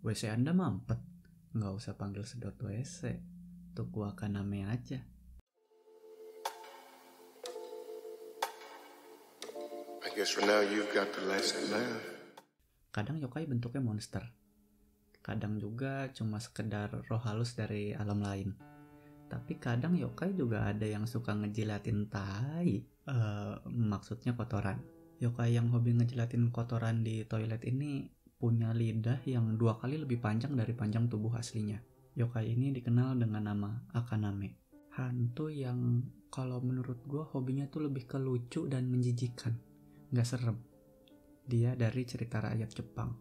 WC Anda mampet. Nggak usah panggil sedot WC. Tuku Akaname aja. I guess for now you've got the last laugh. Kadang yokai bentuknya monster. Kadang juga cuma sekedar roh halus dari alam lain. Tapi kadang yokai juga ada yang suka ngejilatin tai. Maksudnya kotoran. Yokai yang hobi ngejilatin kotoran di toilet ini punya lidah yang 2 kali lebih panjang dari panjang tubuh aslinya. Yokai ini dikenal dengan nama Akaname. Hantu yang kalau menurut gue hobinya tuh lebih ke lucu dan menjijikan. Nggak serem. Dia dari cerita rakyat Jepang.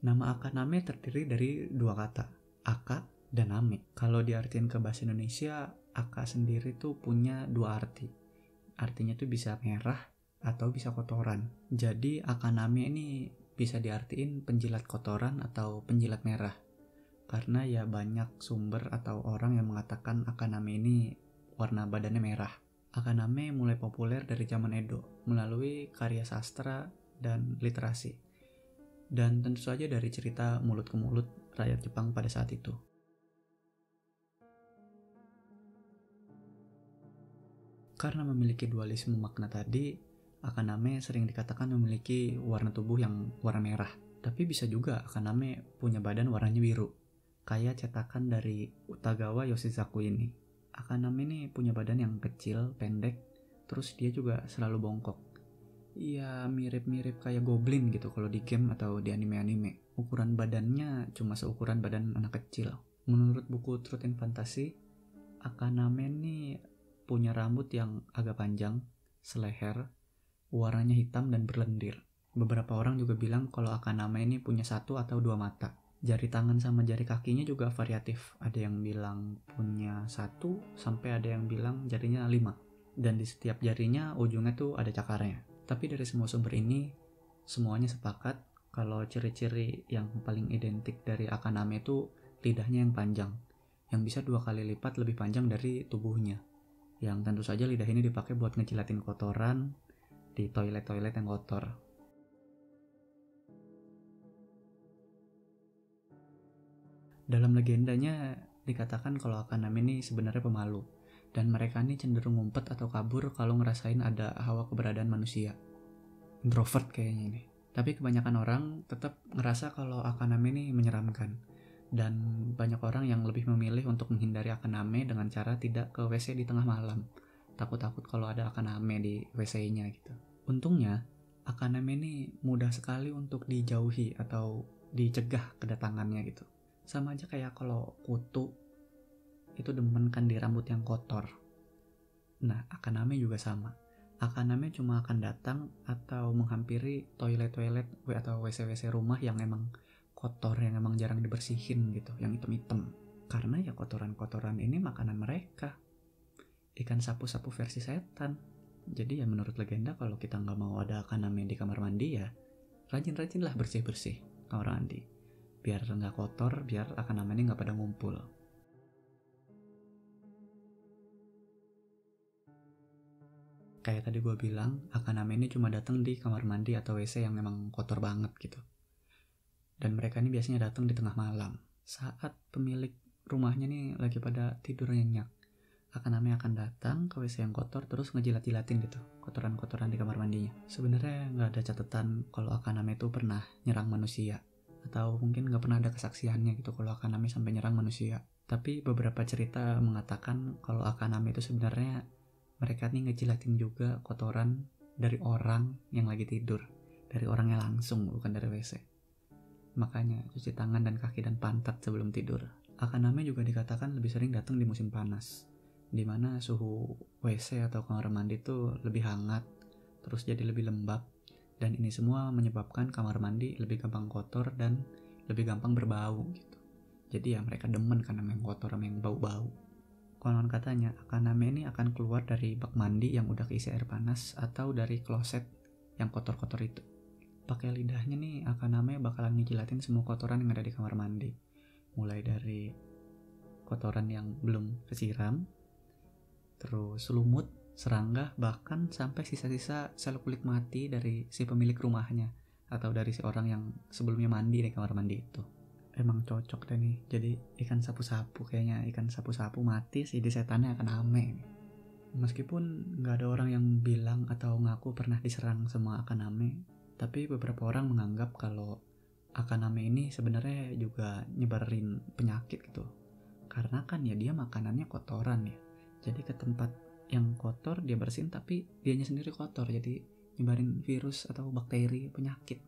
Nama Akaname terdiri dari 2 kata, Aka dan Ame. Kalau diartikan ke bahasa Indonesia, Aka sendiri tuh punya 2 arti. Artinya tuh bisa merah atau bisa kotoran. Jadi Akaname ini bisa diartiin penjilat kotoran atau penjilat merah. Karena ya banyak sumber atau orang yang mengatakan Akaname ini warna badannya merah. Akaname mulai populer dari zaman Edo melalui karya sastra dan literasi. Dan tentu saja dari cerita mulut ke mulut rakyat Jepang pada saat itu. Karena memiliki dualisme makna tadi, Akaname sering dikatakan memiliki warna tubuh yang warna merah. Tapi bisa juga Akaname punya badan warnanya biru, kayak cetakan dari Utagawa Yoshizaku ini. Akaname ini punya badan yang kecil, pendek, terus dia juga selalu bongkok. Iya, mirip-mirip kayak goblin gitu kalau di game atau di anime-anime. Ukuran badannya cuma seukuran badan anak kecil. Menurut buku Truth and Fantasy, Akaname ini punya rambut yang agak panjang, seleher, warnanya hitam dan berlendir. Beberapa orang juga bilang kalau Akaname ini punya 1 atau 2 mata. Jari tangan sama jari kakinya juga variatif. Ada yang bilang punya 1 sampai ada yang bilang jarinya 5. Dan di setiap jarinya ujungnya tuh ada cakarnya. Tapi dari semua sumber ini, semuanya sepakat kalau ciri-ciri yang paling identik dari Akaname itu lidahnya yang panjang, yang bisa 2 kali lipat lebih panjang dari tubuhnya. Yang tentu saja lidah ini dipakai buat ngejilatin kotoran di toilet-toilet yang kotor. Dalam legendanya dikatakan kalau Akaname ini sebenarnya pemalu. Dan mereka ini cenderung ngumpet atau kabur kalau ngerasain ada hawa keberadaan manusia. Introvert kayaknya ini. Tapi kebanyakan orang tetap ngerasa kalau Akaname ini menyeramkan. Dan banyak orang yang lebih memilih untuk menghindari Akaname dengan cara tidak ke WC di tengah malam. Takut-takut kalau ada Akaname di WC-nya gitu. Untungnya, Akaname ini mudah sekali untuk dijauhi atau dicegah kedatangannya gitu. Sama aja kayak kalau kutu itu demen kan di rambut yang kotor. Nah, Akaname juga sama. Akaname cuma akan datang atau menghampiri toilet-toilet atau WC-WC rumah yang emang kotor, yang emang jarang dibersihin gitu, yang hitam-hitam. Karena ya kotoran-kotoran ini makanan mereka. Ikan sapu-sapu versi setan. Jadi ya menurut legenda kalau kita nggak mau ada Akaname di kamar mandi ya rajin-rajinlah bersih-bersih kamar mandi. Biar nggak kotor, biar Akaname ini nggak pada ngumpul. Kayak tadi gue bilang, Akaname ini cuma datang di kamar mandi atau WC yang memang kotor banget gitu. Dan mereka ini biasanya datang di tengah malam, saat pemilik rumahnya nih lagi pada tidur nyenyak. Akaname akan datang ke WC yang kotor terus ngejilat-jilatin gitu kotoran-kotoran di kamar mandinya. Sebenarnya nggak ada catatan kalau Akaname itu pernah nyerang manusia, atau mungkin nggak pernah ada kesaksiannya gitu kalau Akaname sampai nyerang manusia. Tapi beberapa cerita mengatakan kalau Akaname itu sebenarnya mereka nih ngejilatin juga kotoran dari orang yang lagi tidur, dari orangnya langsung, bukan dari WC. Makanya cuci tangan dan kaki dan pantat sebelum tidur. Akaname juga dikatakan lebih sering datang di musim panas, di mana suhu WC atau kamar mandi itu lebih hangat, terus jadi lebih lembab, dan ini semua menyebabkan kamar mandi lebih gampang kotor dan lebih gampang berbau gitu. Jadi ya mereka demen karena yang kotor sama yang bau-bau. Konon katanya Akaname ini akan keluar dari bak mandi yang udah keisi air panas atau dari kloset yang kotor-kotor itu. Pakai lidahnya nih Akaname bakalan ngejilatin semua kotoran yang ada di kamar mandi. Mulai dari kotoran yang belum kesiram, terus lumut, serangga, bahkan sampai sisa-sisa sel kulit mati dari si pemilik rumahnya atau dari si orang yang sebelumnya mandi di kamar mandi itu. Emang cocok deh nih jadi ikan sapu-sapu. Kayaknya ikan sapu-sapu mati si di setannya akan ame. Meskipun gak ada orang yang bilang atau ngaku pernah diserang sama akaname, tapi beberapa orang menganggap kalau akaname ini sebenarnya juga nyebarin penyakit gitu. Karena kan ya dia makanannya kotoran ya. Jadi ke tempat yang kotor dia bersihin tapi dianya sendiri kotor. Jadi nyebarin virus atau bakteri penyakit.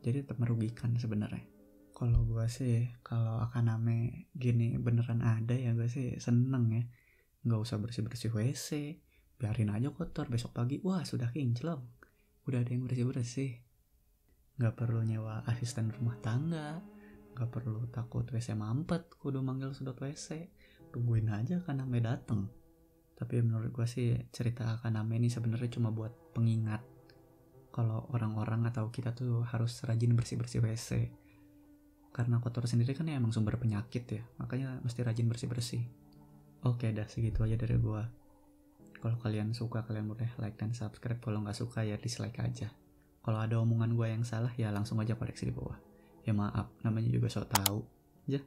Jadi tetap merugikan sebenarnya. Kalau gue sih kalau akaname gini beneran ada ya gue sih seneng ya. Nggak usah bersih-bersih WC, biarin aja kotor, besok pagi wah sudah kinclong, udah ada yang bersih-bersih. Nggak perlu nyewa asisten rumah tangga, nggak perlu takut WC mampet kudu manggil sedot WC, tungguin aja akaname dateng. Tapi menurut gue sih cerita akaname ini sebenarnya cuma buat pengingat kalau orang-orang atau kita tuh harus rajin bersih-bersih WC, karena kotor sendiri kan ya emang sumber penyakit ya, makanya mesti rajin bersih-bersih. Oke, dah segitu aja dari gua. Kalau kalian suka, kalian boleh like dan subscribe. Kalau nggak suka ya dislike aja. Kalau ada omongan gua yang salah ya langsung aja koreksi di bawah. Ya maaf, namanya juga sok tahu. Ya.